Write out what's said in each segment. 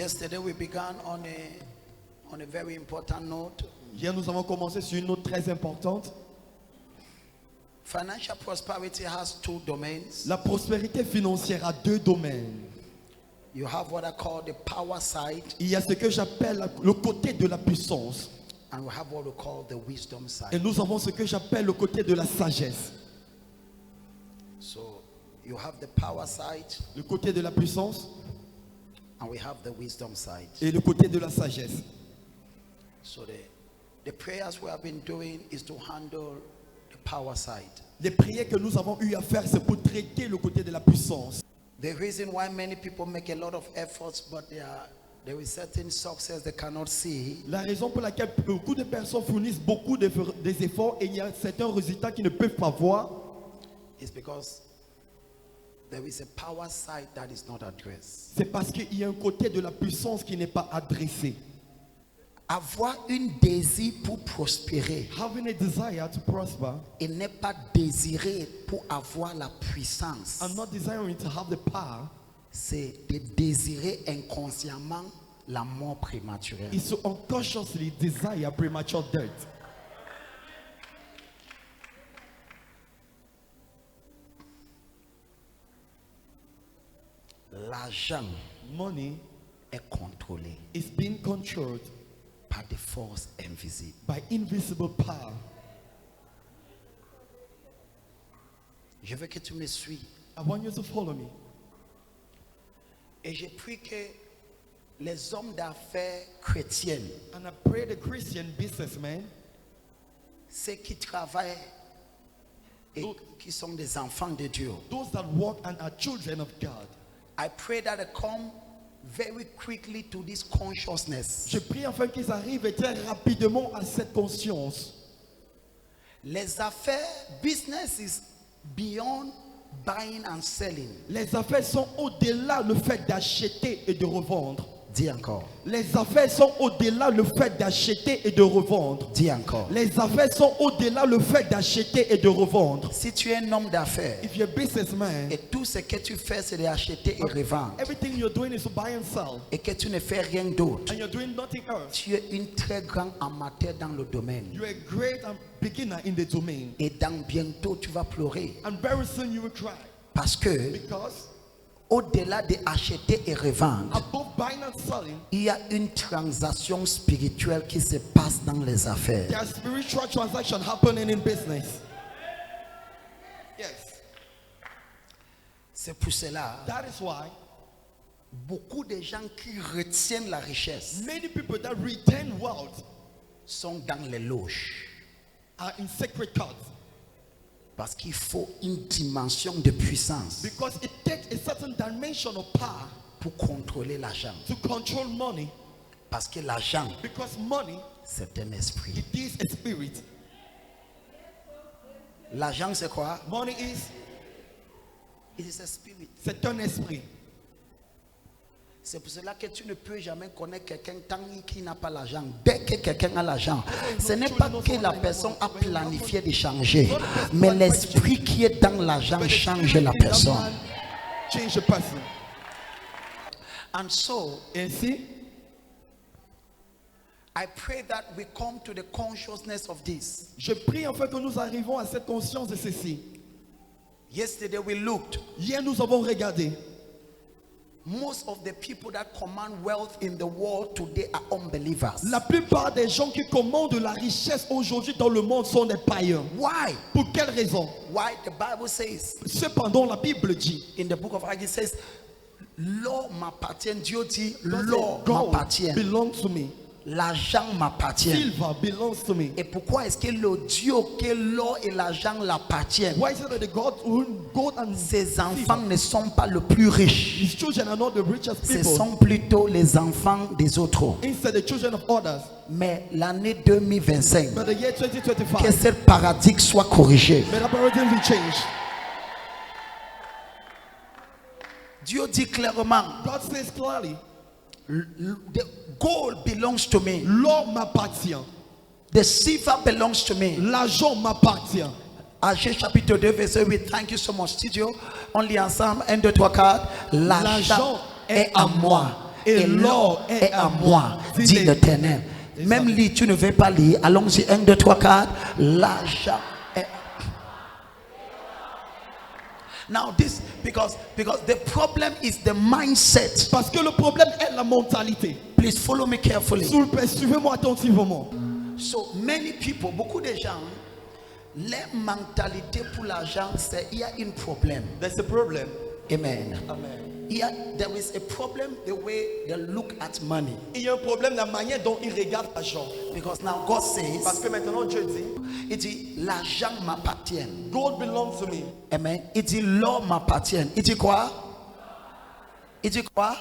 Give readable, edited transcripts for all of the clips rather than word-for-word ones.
Yesterday we began on a very important note. Hier, nous avons commencé sur une note très importante. Financial prosperity has two domains. La prospérité financière a deux domaines. You have what I call the power side, Il y a ce que j'appelle le côté de la puissance. and we have what we call the wisdom Et side. nous avons ce que j'appelle le côté de la sagesse. So you have the power side, Le côté de la puissance and we have the wisdom side. et le côté de la sagesse. So the prayers we have been doing is to handle the power side. Les prières que nous avons eu à faire, c'est pour traiter le côté de la puissance. The reason why many people make a lot of efforts, but there is certain success they cannot see, La raison pour laquelle beaucoup de personnes fournissent beaucoup des efforts et il y a certains résultats qu'ils ne peuvent pas voir, is because there is a power side that is not addressed. c'est parce qu'il y a un côté de la puissance qui n'est pas adressé. Avoir un désir pour prospérer Having a desire to prosper et n'est pas désirer pour avoir la puissance, and not desiring to have the power c'est de désirer inconsciemment la mort prématurée. is to unconsciously desire premature death. L'argent Money est contrôlé is being controlled par des forces invisibles. by invisible power. Je veux que tu me suis. I want you to follow me. Et je prie que les hommes d'affaires chrétiens, And I pray the Christian businessmen, ceux qui travaillent et qui sont des enfants de Dieu, those that work and are children of God, I pray that they come very quickly to this consciousness. je prie afin qu'ils arrivent très rapidement à cette conscience. Les affaires, business is beyond buying and selling. Les affaires sont au-delà le fait d'acheter et de revendre. Dis encore. Les affaires sont au-delà le fait d'acheter et de revendre. Dis encore. Les affaires sont au-delà le fait d'acheter et de revendre. Si tu es un homme d'affaires If you're a businessman, et tout ce que tu fais c'est d'acheter et revendre everything you're doing is to buy and sell, et que tu ne fais rien d'autre, and you're doing nothing else, tu es une très grande amateur dans le domaine. you're a great beginner in the domain. Et dans bientôt tu vas pleurer And very soon you will cry. parce que Because au-delà de acheter et revendre, above buying and selling, il y a une transaction spirituelle qui se passe dans les affaires. there are spiritual transactions happening in business. Yes. C'est pour cela, That is why beaucoup de gens qui retiennent la richesse many people that retain wealth sont dans les loges. are in sacred courts. Parce qu'il faut une dimension de puissance Because it takes a certain dimension of power pour contrôler l'argent. to control money. Parce que l'argent, Because money, c'est un esprit. it is a spirit. L'argent, c'est quoi? Money is, It is a spirit. c'est un esprit. C'est pour cela que tu ne peux jamais connaître quelqu'un tant qu'il n'a pas l'argent. Dès que quelqu'un a l'argent, ce n'est pas que la personne a planifié de changer, mais l'esprit qui est dans l'argent change la personne. Change the person. And so, Ainsi, I pray that we come to the consciousness of this. je prie en fait que nous arrivons à cette conscience de ceci. Yesterday we looked. Hier, nous avons regardé. Most of the people that command wealth in the world today are unbelievers. La plupart des gens qui commandent la richesse aujourd'hui dans le monde sont des païens. Why? Pour quelle raison? Why? The Bible says, Cependant, la Bible dit, in the book of Acts, it says, l'or m'appartient. Dieu dit, l'or gold m'appartient. belongs to me. L'argent m'appartient. Silver belongs to me. Et pourquoi est-ce que le Dieu que l'or et l'argent l'appartiennent? Why is it that the gold and Ses enfants ne sont pas les plus riches. his children are not the richest Ce people? sont plutôt les enfants des autres. Instead, the children of others. Mais l'année 2025, But the year que 2025, ce paradigme soit corrigé. may the paradigm be changed. Dieu dit clairement, God says clearly, the gold belongs to me. l'or m'appartient. The silver belongs to me. L'argent m'appartient. Agé chapitre 2 verset 8. Thank you so much studio. On lit ensemble 1, 2, 3, 4. L'argent est à moi et l'or est à moi, dit l'Éternel. Même lire, tu ne veux pas lire. Allons-y, 1, 2, 3, 4. L'argent est. Now this, because the problem is the mindset. Parce que le problème est la mentalité. Please follow me carefully. S'il vous plaît, suivez-moi attentivement. So many people, beaucoup de gens, leur mentalité pour l'argent, c'est il y a un problème. There's a problem. Amen. Amen. There is a problem the way they look at money. Il y a un problème la manière dont ils regardent l'argent. Because now God Parce says, que maintenant Dieu dit, il dit l'argent m'appartient. God belongs to me. Amen. Il dit l'or m'appartient. Il dit quoi? Il dit quoi?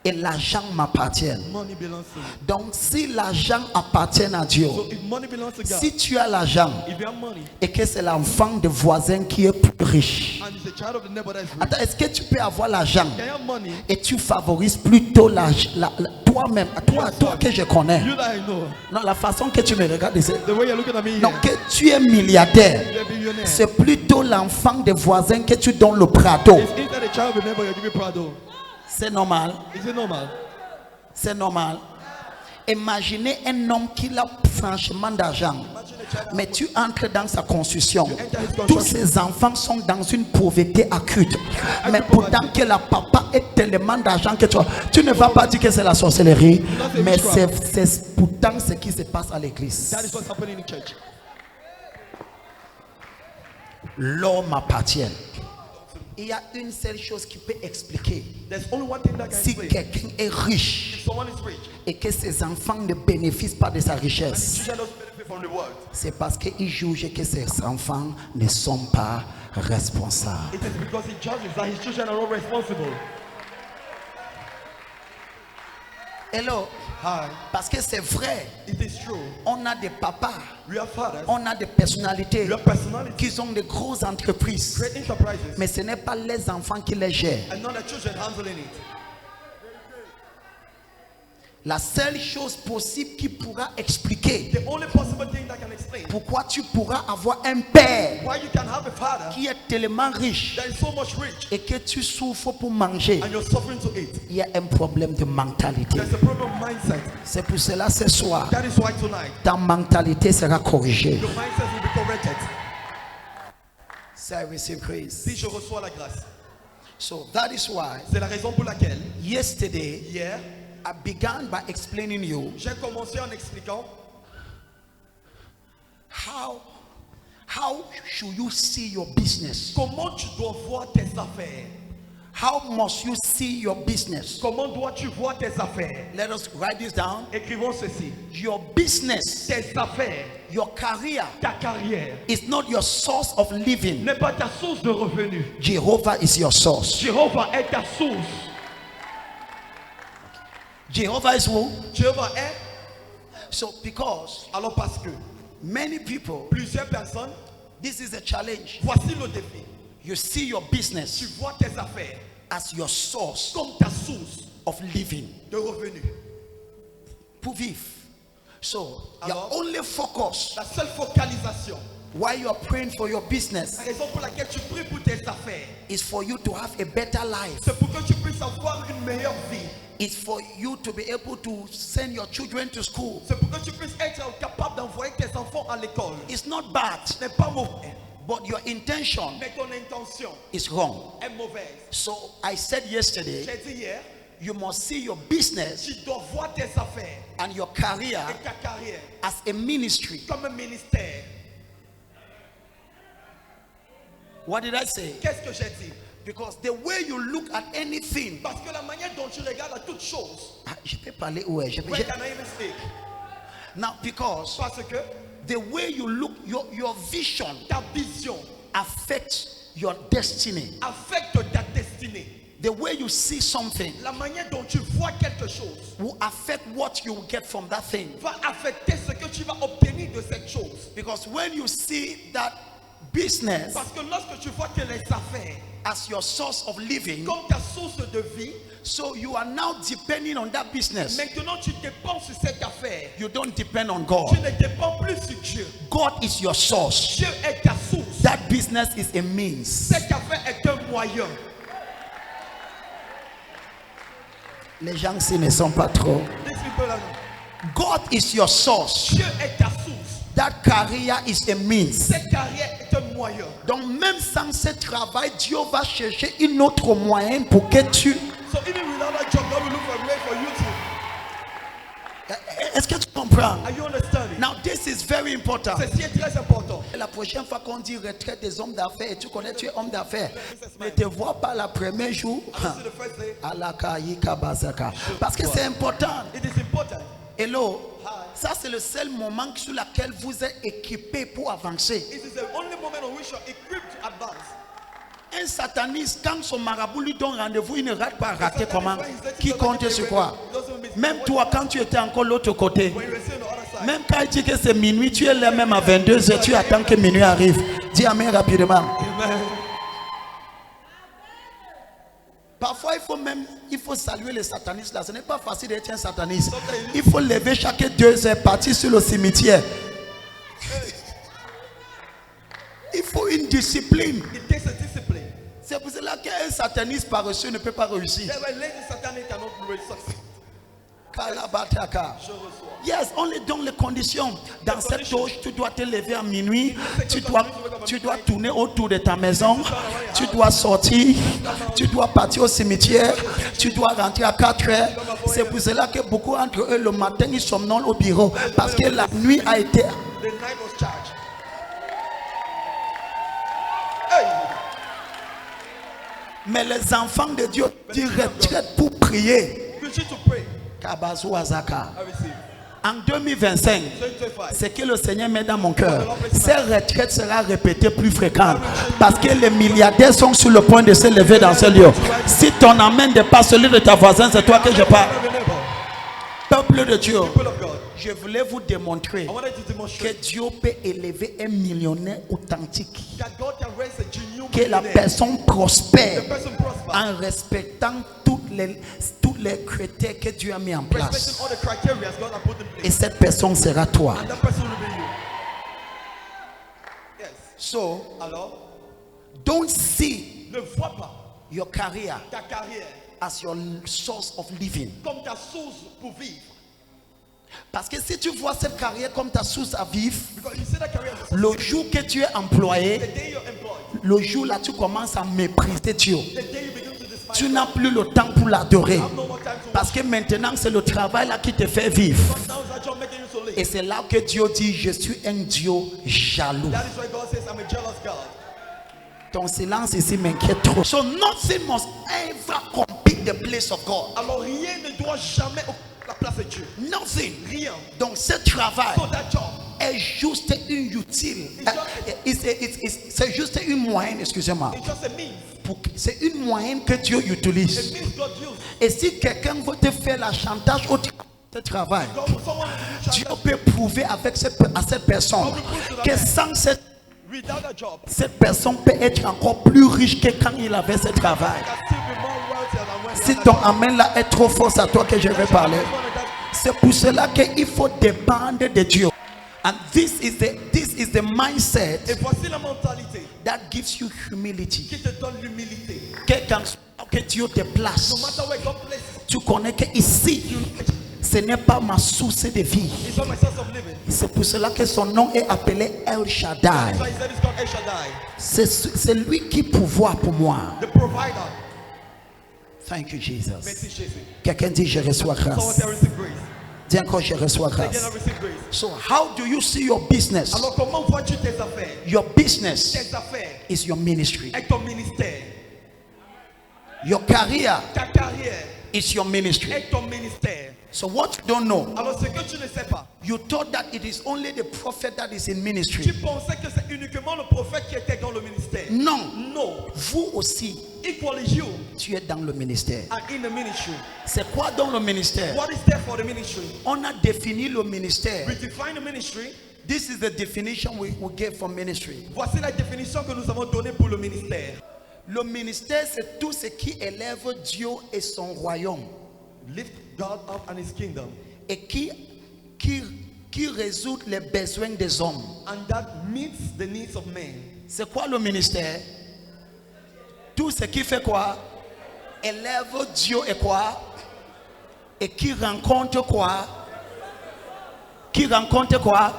Et l'argent m'appartient. Money belongs to me. Donc si l'argent appartient à Dieu, So if money belongs to God, si tu as l'argent if you have money, et que c'est l'enfant de voisin qui est plus riche, and it's a child of the neighbor that is rich, attends, est-ce que tu peux avoir l'argent can you have money? et tu favorises plutôt toi-même, toi que je connais? You that I know. Non, la façon que tu me regardes, c'est The way you're looking at me non, here, que tu es milliardaire. you're a billionaire. C'est plutôt l'enfant de voisin que tu donnes le Prado. It's inside the child of the neighbor you give me Prado. C'est normal. Is it normal? C'est normal. Imaginez un homme qui a franchement d'argent, mais tu entres dans sa construction. Tous ses enfants sont dans une pauvreté acute. Mais pourtant que la papa ait tellement d'argent que tu ne vas pas dire que c'est la sorcellerie, mais c'est pourtant ce qui se passe à l'église. That is what's happening in church. L'homme m'appartient. Il y a une seule chose qui peut expliquer There's only one thing that can si explain. quelqu'un est riche If someone is rich, et que ses enfants ne bénéficient pas de sa richesse. children don't benefit from the world. C'est parce qu'il juge que ses enfants ne sont pas responsables. It is because he judges that his children are not responsible. Hello. Hi. Parce que c'est vrai, It is true. on a des papas, We have fathers. on a des personnalités We have personalities. qui ont de grosses entreprises. Great enterprises. Mais ce n'est pas les enfants qui les gèrent. And not the children handling it. La seule chose possible qui pourra expliquer The only possible thing that can explain pourquoi tu pourras avoir un père why you can have a father qui est tellement riche that is so much rich et que tu souffres pour manger, and you're suffering to eat. il y a un problème de mentalité. There's a problem of mindset. C'est pour cela ce soir, That is why tonight ta mentalité sera corrigée. your mindset will be corrected. Say, I receive grace. Si je reçois la grâce. So that is why C'est la raison pour laquelle yesterday hier I began by explaining you j'ai commencé en expliquant how should you see your business. comment tu dois voir tes affaires. How must you see your business? Comment dois-tu voir tes affaires? Let us write this down. Écrivons ceci. Your business, Tes affaires, your career ta carrière is not your source of living. n'est pas ta source de revenus. Jehovah is your source. Jéhovah est ta source. Jehovah is who? Jéhovah est. So because Alors parce que many people, plusieurs personnes, this is a challenge. voici le défi. You see your Tu business vois tes affaires as your source comme ta source of living. de revenus. Pour vivre. So your Alors, only focus La seule focalisation, while you are praying for your business la raison pour laquelle tu pries pour tes affaires, is for you to have a better life. c'est pour que tu puisses avoir une meilleure vie. It's for you to be able to send your children to school. C'est pour que tu puisses être capable d'envoyer tes enfants à l'école. It's not bad, Ce n'est pas mauvais, but your intention mais ton intention is wrong. est mauvaise. So I said yesterday, J'ai dit hier, you must see your business tu dois voir tes affaires and your career et ta carrière as a ministry. comme un ministère. What did I say? Qu'est-ce que j'ai dit? Because the way you look at anything, Parce que la manière dont tu regardes à toute chose, je peux parler où est? where can I even speak? Now, because Parce que the way you look, your vision ta vision affects your destiny. affecte ta destinée. The way you see something La manière dont tu vois quelque chose will affect what you will get from that thing. va affecter ce que tu vas obtenir de cette chose. Because when you see that business Parce que lorsque tu vois que les affaires as your source of living, comme ta source de vie, so you are now depending on that business. maintenant tu dépends sur cette affaire. You don't depend on Tu God. ne dépends plus sur Dieu. God is your source. Dieu est ta source. That business is a means. Cette affaire est un moyen. Les gens ici ne sont pas trop. These people are, God is your source. Dieu est ta source. That career is a means. Cette carrière est un moyen. Donc même sans ce travail, Dieu va chercher un autre moyen pour que tu... So even without that job, God will look for a way for you to. Est-ce que tu comprends? Are you understanding? Now this is very important. Ceci est très important. La prochaine fois qu'on dit retraite des hommes d'affaires et tu connais, tu es homme d'affaires, ne te vois pas le premier jour. This is the first day. Parce que c'est important. It is important. Hello. Ça c'est le seul moment sur lequel vous êtes équipé pour avancer. It is the only moment on which you are equipped to advance. Un sataniste, quand son marabout lui donne rendez-vous, il ne rate pas rater comment? Qui compte sur quoi? Même toi, quand tu étais encore l'autre côté, When you receive the other side, même quand il dit que c'est minuit, tu es là même à 22h, tu attends que minuit arrive. Dis amen rapidement. amen. Parfois, il faut saluer les satanistes là. Ce n'est pas facile d'être un sataniste. Il faut lever chaque 2 heures, partir sur le cimetière. Il faut une discipline. It takes a discipline. C'est pour cela qu'un sataniste paresseux ne peut pas réussir. That's why lazy satanic cannot really succeed. Kalabataka. Je reçois. Yes, on les donne les conditions. Dans cette loge, tu dois te lever à minuit. Tu dois tourner autour de ta maison. Tu dois sortir. Tu dois partir au cimetière. Tu dois rentrer à 4 heures. C'est pour cela que beaucoup d'entre eux, le matin, ils somnolent au bureau. Parce que la nuit a été... The night was charged. Hey. Mais les enfants de Dieu disent retraite pour prier. You need to pray. Kabazu Azaka. I receive. En 2025, 2025. ce que le Seigneur met dans mon cœur, ces retraites sera répétée plus fréquentes. Parce que les milliardaires sont sur le point de se lever dans ce lieu. Si ton amen n'est pas celui de ta voisine, c'est toi que je parle. Peuple de Dieu, People of God, je voulais vous démontrer I wanted to que demonstrate Dieu peut élever un millionnaire authentique. that God can raise a genuine Que la millionaire. personne prospère The person prosper. en respectant tous les critères que Dieu a mis en place. Respecting all the criteria God has put in Et place. cette personne sera toi. And that person will be you. Yes. So, Alors, don't see ne vois pas your career ta carrière as your source of living. comme ta source pour vivre. Parce que si tu vois cette carrière comme ta source à vivre, Because you see that career as a source. le jour que tu es employé, The day you're employed, le jour là tu commences à mépriser Dieu. the day you begin to despise Tu God, n'as plus le temps pour l'adorer. you have no more time to Parce que maintenant c'est le travail là qui te fait vivre. work. Now is that job making you to live. Et c'est là que Dieu dit, je suis un Dieu jaloux. That is why God says, I'm a jealous God. Ton silence ici m'inquiète trop. So nothing must ever compete the place of God. Alors rien ne doit jamais occuper la place de Dieu. Nothing. Rien. Donc ce travail So that job est juste une utile. C'est juste une moyenne, excusez-moi. is just a means. C'est une moyenne que Dieu A utilise. means God uses. Et si quelqu'un veut te faire la chantage au travail, Someone to Dieu do peut prouver avec à cette personne que sans without a job, cette personne peut être encore plus riche que quand il avait ce travail. can still be more wealthier than when Si ton amen là est trop fort, c'est à toi que je vais parler. C'est pour cela qu'il faut dépendre de Dieu. And this is the mindset Et voici la mentalité that gives you humility. qui te donne l'humilité. Que Dieu te place. No matter where God places, Tu connais que ici, ce n'est pas ma source de vie. it's not my source of living. C'est pour cela que son nom est appelé El Shaddai. That's why he said it's called El Shaddai, C'est lui qui pourvoit pour moi. the provider. Thank you, Jesus. Merci Jésus. Quelqu'un dit, je reçois Someone grâce. say I receive grace. Dis encore, je reçois Again, I grâce. receive grace. So how do you see your business? Alors comment vois-tu tes affaires? Your business Tes affaires is your ministry. est ton ministère. Your career Ta carrière is your ministry. est ton ministère. So what you don't know, Alors ce que tu ne sais pas, you thought that it is only the prophet that is in tu ministry. pensais que c'est uniquement le prophète qui était dans le ministère. Non, No. vous aussi, Equally you tu es dans le ministère. are in the ministry. C'est quoi dans le ministère? What is there for the ministry? On a défini le ministère. We define the ministry. This is the definition we gave for ministry. Voici la définition que nous avons donnée pour le ministère. Le ministère, c'est tout ce qui élève Dieu et son royaume Lift God up and his kingdom. et qui résout les besoins des hommes. And that meets the needs of men. C'est quoi le ministère? Tout ce qui fait quoi? Élève Dieu et quoi? Et qui rencontre quoi? Qui rencontre quoi?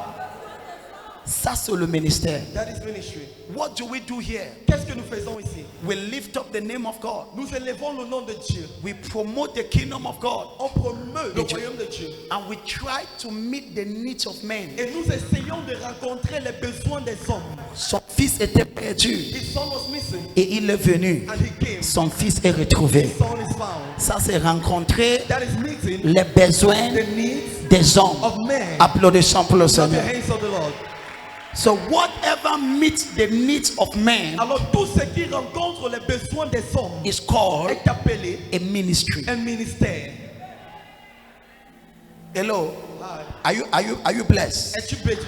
Ça c'est le ministère. That is ministry. What do we do here? Qu'est-ce que nous faisons ici? We lift up the name of God. Nous élevons le nom de Dieu. We promote the kingdom of God. On promeut le Dieu. royaume de Dieu. And we try to meet the needs of men. Et nous essayons de rencontrer les besoins des hommes. Son fils était perdu His son was missing et il est venu. and he came. Son fils est retrouvé. His son is found. Ça c'est rencontrer That is meeting les besoins the needs des hommes. of men. Applaudissons pour le Not the Seigneur. hands of the Lord. So whatever meets the needs of men Alors tout ce qui rencontre les besoins des hommes is called est appelé a ministry. un ministère. Hello. Hi. Are you blessed? Es-tu béni?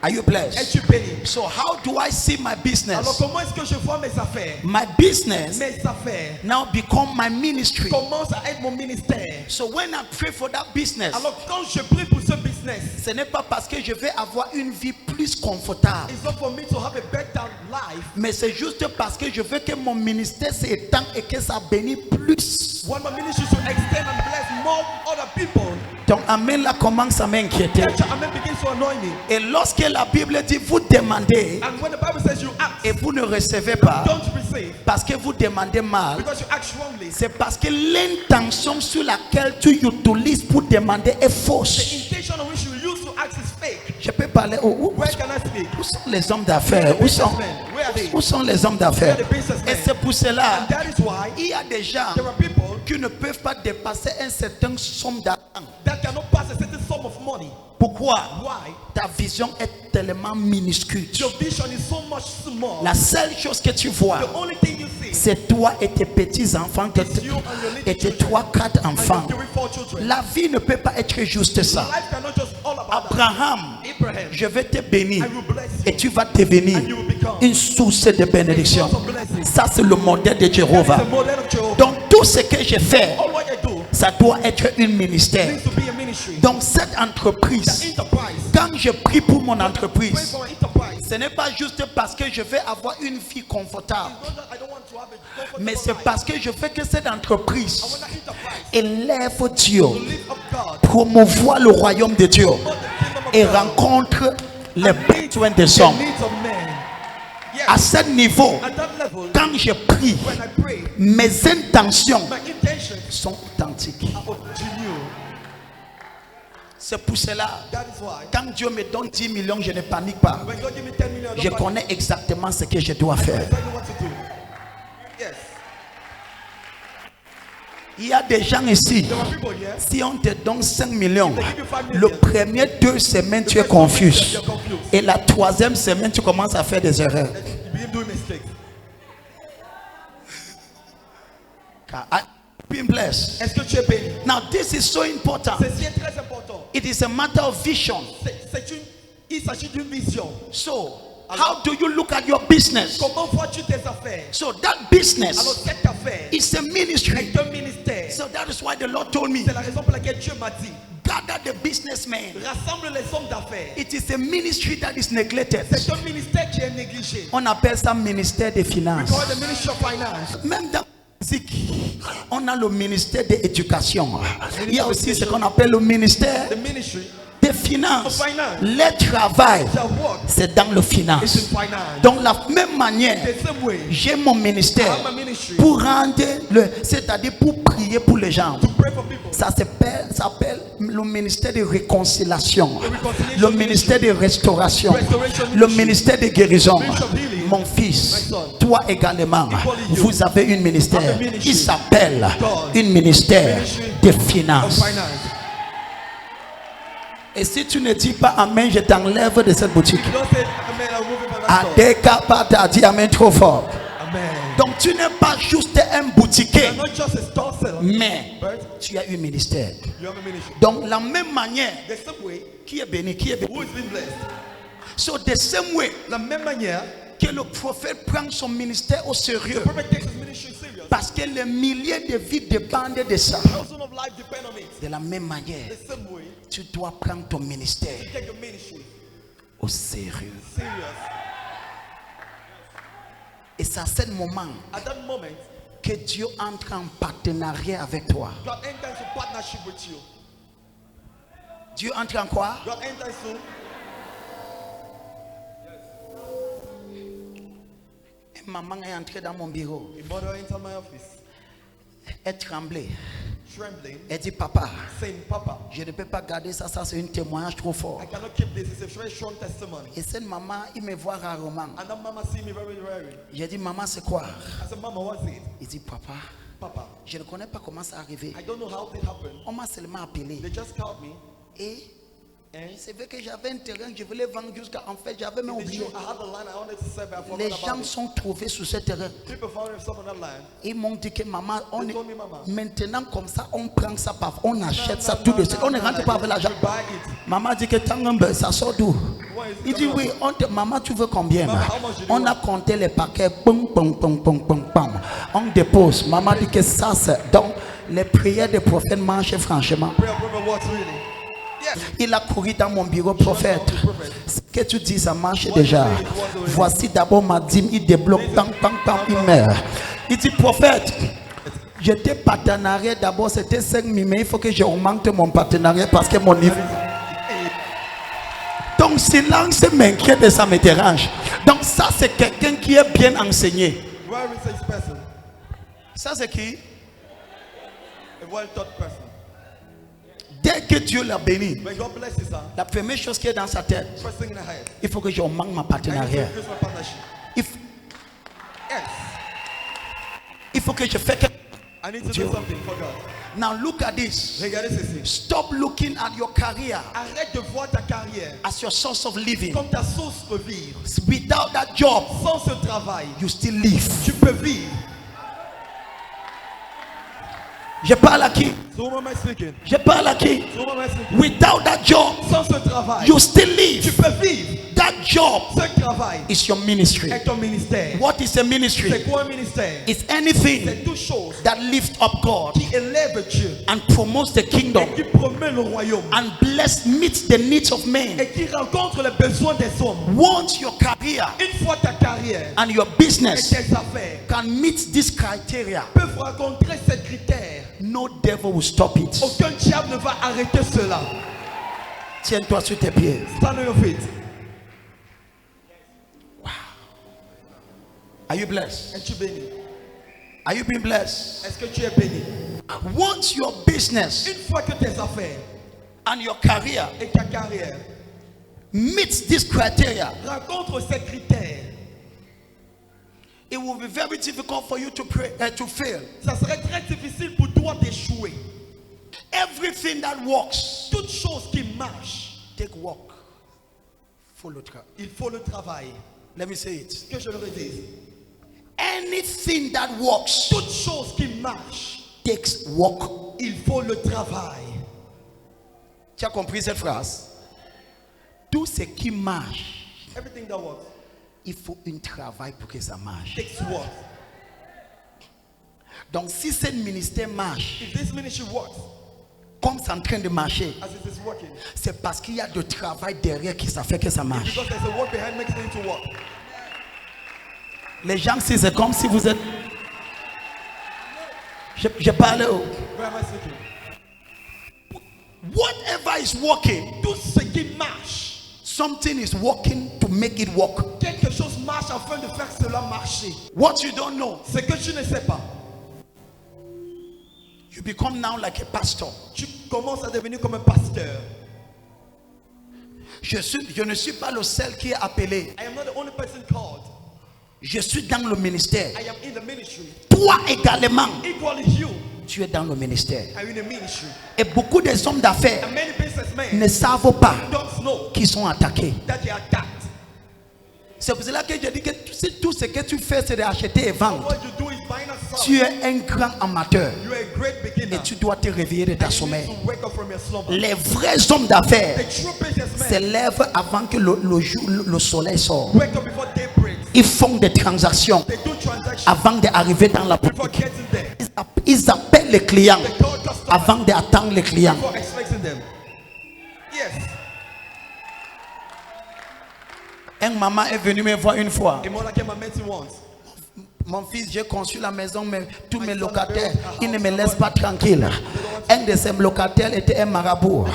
Are you blessed? Es-tu béni? So how do I see my Alors business? comment est-ce que je vois mes affaires? My business Mes affaires now become my ministry. commencent à être mon ministère. So when I pray for that business, Alors quand je prie pour ce business, ce n'est pas parce que je vais avoir une vie plus confortable, it's not for me to have a better life. mais c'est juste parce que je veux que mon ministère s'étende et que ça bénisse plus. One my ministry should extend and bless more other people. Donc amen là commence à m'inquiéter. That your amen begins to annoy me. Et lorsque la Bible dit vous demandez And when the Bible says you ask, et vous ne recevez pas don't receive parce que vous demandez mal, because you ask wrongly. c'est parce que l'intention sur laquelle tu utilises pour demander est The fausse. intention on which you use to ask is fake. Je peux parler où Where can I speak? sont les hommes d'affaires? Où sont les hommes d'affaires? Et c'est pour cela And that is why il y a des gens there are people qui ne peuvent pas dépasser un certain somme d'argent. that cannot pass a certain sum of money. Pourquoi? Why? Ta vision est tellement minuscule. Your vision is so much small. La seule chose que tu vois, The only thing you see c'est toi et tes petits enfants et tes 3-4 enfants. and your 3-4 children. La vie ne peut pas être juste ça. Life cannot just all about that. Abraham, Abraham, je vais te bénir I will bless et you. tu vas devenir And you will become une source de bénédiction. a source of blessing. Ça c'est le modèle de That Jéhovah. is the model of Jehovah. Donc tout ce que je fais, All what I do ça doit être un ministère. needs to be a ministry. Donc cette entreprise, Enterprise. quand je prie pour mon Pray entreprise, for an enterprise. ce n'est pas juste parce que je vais avoir une vie confortable, It's not that I don't want to have a comfortable mais c'est life. parce que je veux que cette I entreprise want that enterprise élève Dieu, to lift up God, promouvoir le royaume de Dieu promote the kingdom of et God, rencontre les and meet besoins des the hommes. needs of men. Yes. À ce niveau, At that level, quand je prie, when I pray, mes intentions my intentions sont authentiques. are genuine. C'est pour cela, That is why quand Dieu me donne 10 millions, je ne panique pas. when God give me 10 million, I Je don't connais exactement ce que je dois panic. faire. I know what to do. Yes. Il y a des gens ici, There are people here. si on te donne 5 millions, They give you 5 le million. premier 2 semaines, tu es confus. You're confused. Et la 3e semaine, tu commences à faire des erreurs. You begin doing mistakes. Car I been blessed. Est-ce que tu es béni? Now, this is so important. Ceci est très important. It is a matter of vision. Il s'agit d'une vision. So, how do you look at your business? Comment vois-tu tes affaires? So, that Alors business cette affaire is a ministry. est un ministère. So, that is why the Lord told me, C'est la raison pour laquelle Dieu m'a dit, gather the businessmen. rassemble les hommes d'affaires. It is a ministry that is neglected. C'est un ministère qui est négligé. On appelle ça ministère des finances. Called the Ministry of Finance. Même dans la musique, on a le ministère de l'éducation. Il y a aussi ce qu'on appelle le ministère The ministry des finances. of finance. Le travail, Their work c'est dans le is finance. in finance. Donc, la même manière, The same way, j'ai mon I ministère have a ministry pour rendre c'est-à-dire pour prier pour les gens. to pray for people. Ça s'appelle le ministère de réconciliation, reconciliation le ministère de restauration, Restoration le ministry. ministère de guérison. Ministry of healing. Mon fils, My son. toi également, Equally you. vous avez une ministère. Have a ministry. Il s'appelle God. une ministère Ministry de of finances. finance. Et si tu ne dis pas Amen, je t'enlève de cette boutique. Don't say amen, I'll move it from that store. Adekapata, dis Amen trop fort. Amen. Donc tu n'es pas juste un boutiquier, You're not just a store seller, mais but tu as un ministère. you have a ministry. Donc la même manière, The same way, qui est béni, qui est béni. who is being blessed? So the same way La même manière, que le prophète prend son ministère au sérieux, prophet takes his ministry serious. parce que les milliers de vies dépendent de ça. Thousands of lives depend on it. De la même manière, The same way, tu dois prendre ton ministère take your ministry au sérieux. serious. Et c'est à ce moment At that moment, Que Dieu entre en partenariat avec toi. God enter into partnership with you. Dieu entre en quoi? God enter into. Maman est entrée dans mon bureau. A mother enter my office, Elle tremblait. trembling, Elle dit, papa, saying, Papa, je ne peux pas garder ça. Ça, c'est un témoignage trop fort. I cannot keep this. It's a very strong testimony. Et cette maman, il me voit rarement. And that mama see me very rarely. J'ai dit, maman, c'est quoi? I said, Mama, what's it? Il dit, papa, Papa, je ne connais pas comment ça arrivé. I don't know how it happened. On m'a seulement appelé. They just called me. Et And c'est vrai que j'avais un terrain que je voulais vendre jusqu'à... En fait, j'avais même they oublié. showed I had the land I wanted to sell, but I forgot Les about gens it. sont trouvés sur ce terrain. People found themselves on that land. Ils m'ont dit que maman, on They est... told me, Mama, Maintenant comme ça, on prend ça, on achète ça tout de suite. On ne rentre pas avec l'argent. You buy it. Maman dit que Tangambe, ça sort d'où? Il dit oui, maman, tu veux combien? Maman, how much do you On a want? compté les paquets, pom, pom, pom, pom, pom, pom. On dépose. Maman dit que ça, c'est... Donc, les prières des prophètes marchent franchement. Prayer prophet works really. Yes. Il a couru dans mon bureau, prophète. Ce que tu dis, ça marche déjà. Voici d'abord ma dîme, il débloque, tant, il meurt. Il dit, prophète, j'étais partenariat d'abord, c'était 5 000, mais il faut que j'augmente mon partenariat parce que mon niveau. Donc, silence m'inquiète et ça me dérange. Donc, ça, c'est quelqu'un qui est bien enseigné. Where is this person? Ça, c'est qui? A well-taught person. Dès que Dieu l'a béni, When God blesses her, la première chose qui est dans sa tête, first thing in her head, il faut que j'augmente ma I need to partenariat. increase my partnership. Yes. Il faut que je fasse quelque... I need to do something for God. Now look at this. Regardez ceci. Stop looking at your career Arrête de voir ta carrière as your source of living. comme ta source de vivre. Without that job, Sans ce travail, you still live. tu peux vivre. Je parle à qui? So who am I speaking? Je parle à qui? So who am I speaking? Without that job, Sans ce travail, you still tu live. peux vivre. That job Ce travail is your ministry. est ton ministère. What is a ministry? C'est quoi un ministère? It's anything C'est toute chose that lifts up God qui élève Dieu and promotes the kingdom et qui promet le royaume and meets the needs of men. et qui rencontre les besoins des hommes. Once your career Une fois ta carrière and your et business tes affaires can meet this criteria, peuvent rencontrer ces critères, no devil will stop it. aucun diable ne va arrêter cela. Tiens-toi sur tes pieds. Stand on your feet. Are you blessed? Es-tu béni? Are you being blessed? Est-ce que tu es béni? Once your business Une fois que tes affaires and your career et ta carrière meets this criteria, rencontrent ces critères, it will be very difficult for you to fail. ça serait très difficile pour toi d'échouer. Everything that works, Toute chose qui marche, take work. Follow track. il faut le travail. Let me say it. Que je le redise. Anything that works Toute chose qui marche, takes work. il faut le travail. Tu as compris cette phrase? Tout ce qui marche, Everything that works il faut un travail pour que ça marche. takes work. Donc si ce ministère marche, If this ministry works comme c'est en train de marcher, as it is working, c'est parce qu'il y a de travail derrière qui ça fait que ça marche. because there's a work behind making it to work. Les gens, c'est comme si vous êtes... Je parle... Where am I speaking? Whatever is working, Tout ce qui marche, something is working to make it work. quelque chose marche afin de faire cela marcher. What you don't know, Ce que tu ne sais pas, you become now like a pastor. tu commences à devenir comme un pasteur. Je ne suis pas le seul qui est appelé. I am not the only person called. Je suis dans le ministère. I am in the ministry. Toi également, Equally you tu es dans le ministère. are in the ministry. Et beaucoup des hommes d'affaires And many businessmen ne savent pas don't know qu'ils sont attaqués. that they are attacked. C'est pour cela que je dis que tout ce que tu fais, c'est d'acheter et vendre. What you do is buying and Tu selling. es un grand amateur You are a great beginner. et tu dois te réveiller de ta And you sommeil. need to wake up from your slumber. Les vrais hommes d'affaires The true businessmen se lèvent avant que le soleil sorte. wake up before day breaks. Ils font des transactions They do transactions avant d'arriver dans la before boutique. getting there. Ils appellent les clients They call customers avant d'attendre les clients. before expecting them. Yes. Un maman est venu me voir une fois. A mother came and met me once. Mon fils, j'ai conçu la maison, mais tous mes locataires, ils ne me laissent pas tranquille. Un de ces locataires était un marabout,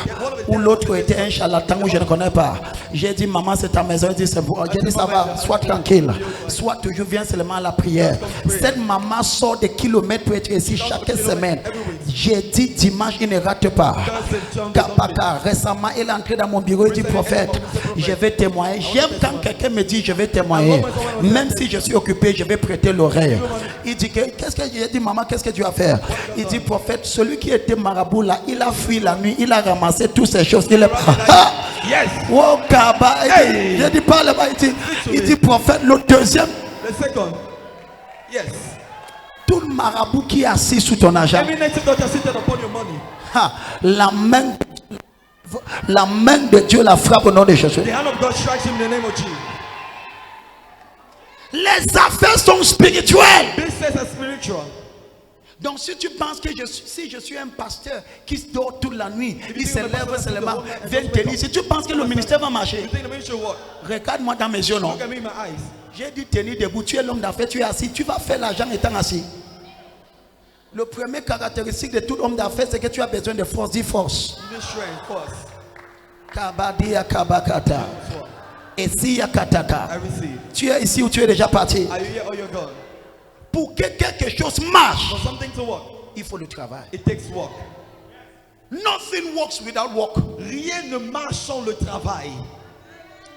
ou l'autre était un charlatan, ou je ne connais pas. J'ai dit, maman, c'est ta maison. Elle dit, c'est bon. J'ai dit, ça va, sois tranquille. Sois toujours, viens seulement à la prière. Cette maman sort des kilomètres pour être ici chaque semaine. J'ai dit, dimanche, il ne rate pas. Kapaka, récemment, il est entré dans mon bureau, il dit, prophète, je vais témoigner. J'aime quand quelqu'un me dit, je vais témoigner. Même si je suis occupé, je vais prêter l'oreille. Il dit, qu'est-ce que j'ai dit, maman, qu'est-ce que tu vas faire? Il dit, prophète, celui qui était marabout là, il a fui la nuit, il a ramassé toutes ces choses. Il est Yes. Oh, Kaba. Je dis pas là-bas, il dit, prophète, le deuxième. The second. Yes. Tout le marabout qui est assis sous ton argent. Every native doctor seated upon your money. La main de Dieu la frappe au nom de Jésus. The hand of God strikes him in the name of Jesus. Les affaires sont spirituelles. Business is spiritual. Donc si tu penses que si je suis un pasteur qui dort toute la nuit, il se lève seulement, vient tenir. Si tu penses que le ministère va marcher, You think the ministry will work? regarde-moi dans mes yeux, non? Look at me in my eyes. J'ai dit tenir debout, tu es l'homme d'affaires, tu es assis, tu vas faire l'argent étant assis. Le premier caractéristique de tout homme d'affaires, c'est que tu as besoin de force. Dis force. You need strength, force. Kabadia kabakata. Et si yakataka. I receive. Tu es ici ou tu es déjà parti? Are you here or you're gone? Pour que quelque chose marche, For something to work, il faut le travail. it takes work. Nothing works without work. Rien ne marche sans le travail.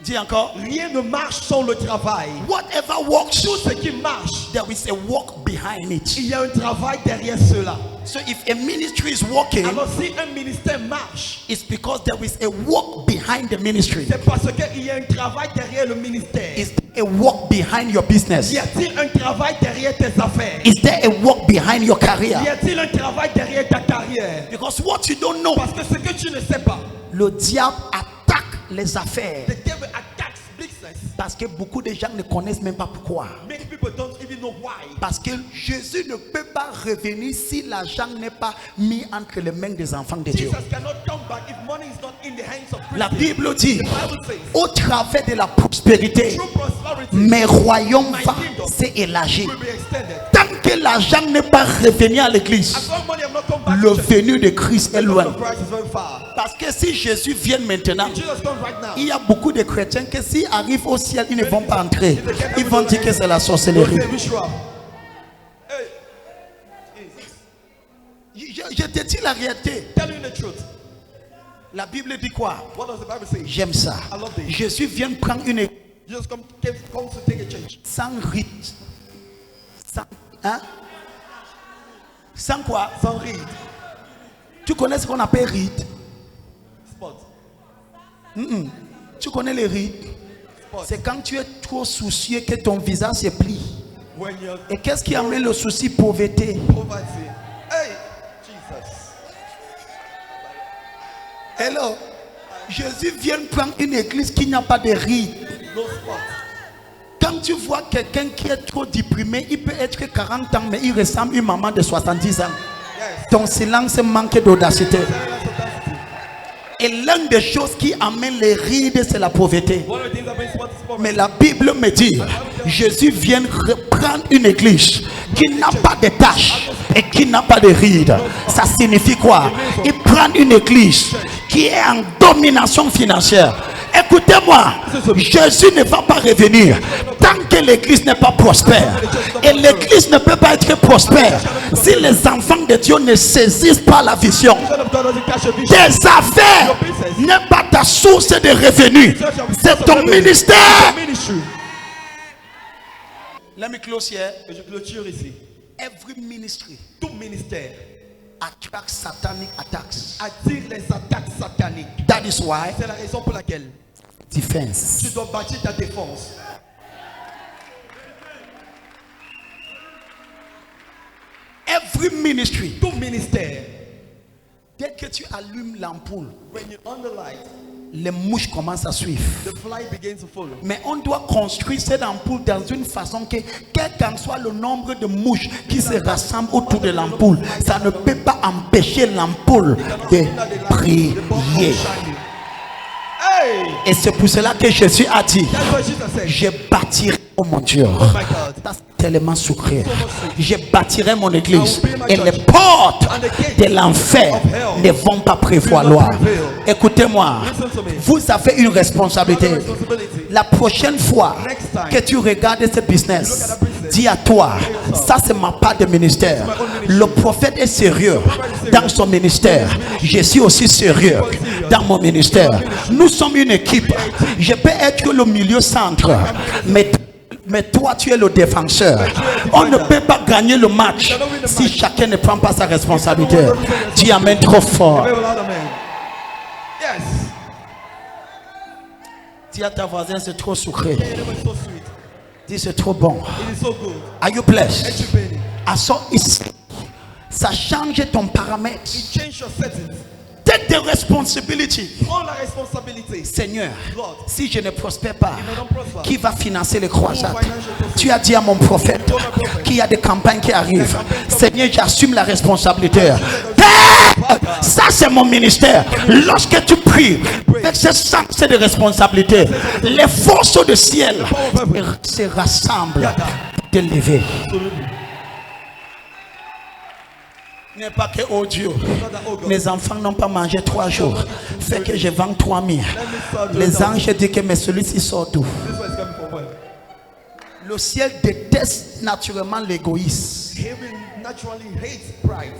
Dis encore. Rien ne marche sans le travail. Whatever works, Tout ce qui marche, there is a work behind it. il y a un travail derrière cela. So if a ministry is working, Alors si un ministère marche, it's because there is a work behind the ministry. c'est parce qu'il y a un travail derrière le ministère. Is there a work behind your business? Y a-t-il un travail derrière tes affaires? Is there a work behind your career? Y a-t-il un travail derrière ta carrière? Because what you don't know, Parce que ce que tu ne sais pas, le diable attaque les affaires. the devil attacks business. Parce que beaucoup de gens ne connaissent même pas pourquoi. Many people don't even know why. Parce que Jésus ne peut pas revenir si l'argent n'est pas mis entre les mains des enfants de Dieu. Jesus cannot come back if money is not in the hands of La Christians. Bible dit, The Bible says, au travers de la prospérité, true prosperity mes royaumes vont s'élargir. will be extended. Tant que l'argent n'est pas revenu à l'église, As long money have not come back le to church, venu de Christ est the loin. of Christ is very far. Parce que si Jésus vient maintenant, If Jesus comes right now, il y a beaucoup de chrétiens que s'ils arrivent au ciel, ils ne vont pas entrer. Ils vont dire que c'est la he'll sorcellerie. say witchcraft. Hey, Jesus. Je te dis la réalité. Tell you the truth. La Bible dit quoi? What does the Bible say? J'aime ça. I love this. Jésus vient prendre une église Jesus comes to take a change. sans rite. Sans, hein? Sans quoi? Sans ride. Tu connais ce qu'on appelle rite? Spot. Tu connais les rites? Spot. C'est quand tu es trop soucieux que ton visage se plie. When you're Et qu'est-ce qui amène le souci? Pauvreté. poverty. Hey, Jesus. Hello. Jésus vient prendre une église qui n'a pas de rite. No spot. Quand tu vois quelqu'un qui est trop déprimé, il peut être 40 ans, mais il ressemble à une maman de 70 ans. Yes. Ton silence manque d'audacité. Silence audacity. Et l'une des choses qui amène les rides, c'est la pauvreté. One of the things that brings spot is poverty. Mais la Bible me dit, Jésus vient reprendre une église qui n'a pas de taches et qui n'a pas de rides. Ça signifie quoi? Il prend une église qui est en domination financière. Écoutez-moi, Jésus ne va pas revenir tant que l'église n'est pas prospère. Et l'église ne peut pas être prospère si les enfants de Dieu ne saisissent pas la vision. The Son of God doesn't catch a vision. Tes affaires n'est pas ta source de revenus, c'est ton ministère. Ministry. Let me close here. Et je clôture ici. Every ministry Tout ministère attracts satanic attacks. attire les attaques sataniques. That is why C'est la raison pour laquelle defense. tu dois bâtir ta défense. Every ministry, Tout ministère, dès que tu allumes l'ampoule, when you on the light, les mouches commencent à suivre. the fly begins to follow. Mais on doit construire cette ampoule dans une façon que, quel qu'en soit le nombre de mouches qui se rassemblent autour de l'ampoule, ça ne peut pas empêcher l'ampoule de briller. Hey! Et c'est pour cela que Jésus a dit, That's what Jesus said. je bâtirai, oh mon Dieu. Oh my God. tellement sucré. Je bâtirai mon église et les portes de l'enfer ne vont pas prévaloir. Écoutez-moi, vous avez une responsabilité. La prochaine fois que tu regardes ce business, dis à toi, ça c'est ma part de ministère. Le prophète est sérieux dans son ministère. Je suis aussi sérieux dans mon ministère. Nous sommes une équipe. Je peux être le milieu centre, mais toi tu es le défenseur. On ne peut pas gagner le match si chacun ne prend pas sa responsabilité. Dis amen trop fort. Dis à ta voisine, c'est trop sucré. Dis, c'est trop bon. Are you blessed? Ça change ton paramètre. Take the responsibility. Prends la responsabilité. Seigneur, si je ne prospère pas, qui va financer les croisades? Tu as dit à mon prophète qu'il y a des campagnes qui arrivent. Seigneur, j'assume la responsabilité. Ça c'est mon ministère. Lorsque tu pries avec ce sens de responsabilité, les forces du ciel se rassemblent pour te lever. N'est pas que oh Dieu, mes enfants n'ont pas mangé 3 jours, fait que je vends 3000. Les anges disent que mais celui-ci sort d'où? Le ciel déteste naturellement l'égoïsme. Heaven naturally hates pride.